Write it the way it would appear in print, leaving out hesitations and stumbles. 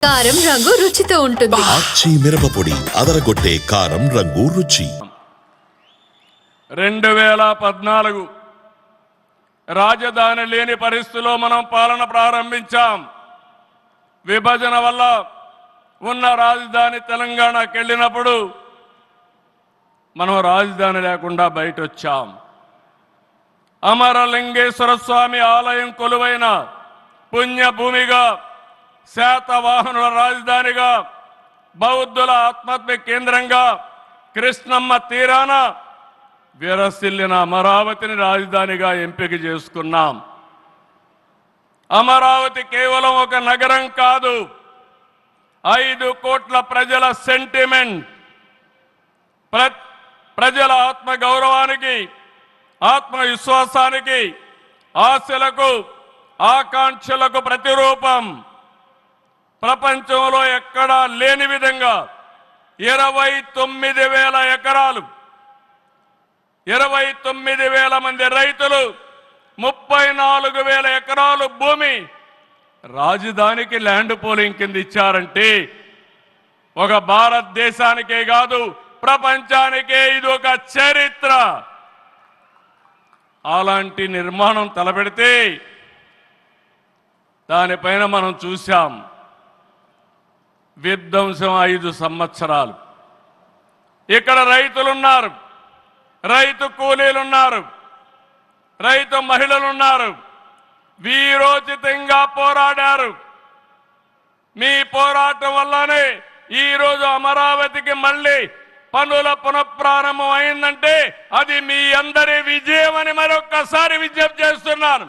కారం రంగు రుచితో ఉంటుంది. ఆచి మిరపపొడి అదరగొట్టే కారం రంగు రుచి. 2014 రాజధాని లేని పరిస్థితిలో మనం పాలన ప్రారంభించాం. విభజన వల్ల ఉన్న రాజధాని తెలంగాణకి వెళ్ళినప్పుడు మనం రాజధాని లేకుండా బయట వచ్చాం. అమరలింగేశ్వర స్వామి ఆలయం కొలువైన పుణ్యభూమిగా, శాతవాహనుల రాజధానిగా, బౌద్ధుల ఆత్మహత్య కేంద్రంగా, కృష్ణమ్మ తీరాన విరసిల్లిన అమరావతిని రాజధానిగా ఎంపిక చేసుకున్నాం. అమరావతి కేవలం ఒక నగరం కాదు, 5 కోట్ల ప్రజల సెంటిమెంట్. ప్రజల ఆత్మ గౌరవానికి, ఆత్మవిశ్వాసానికి, ఆశలకు, ఆకాంక్షలకు ప్రతిరూపం. ప్రపంచంలో ఎక్కడా లేని విధంగా 29,000 ఎకరాలు, 29,000 మంది రైతులు, 34,000 ఎకరాలు భూమి రాజధానికి ల్యాండ్ పోలింగ్ కింద ఇచ్చారంటే ఒక భారతదేశానికే కాదు, ప్రపంచానికే ఇది ఒక చరిత్ర. అలాంటి నిర్మాణం తలపెడితే దానిపైన మనం చూశాం విధ్వంసం 5 సంవత్సరాలు. ఇక్కడ రైతులున్నారు, రైతు కూలీలున్నారు, రైతు మహిళలున్నారు, వీరోచితంగా పోరాడారు. మీ పోరాటం వల్లనే ఈరోజు అమరావతికి మళ్ళీ పనుల పునఃప్రారంభం అయిందంటే అది మీ అందరి విజయం అని మరొక్కసారి విజ్ఞప్తి చేస్తున్నాను.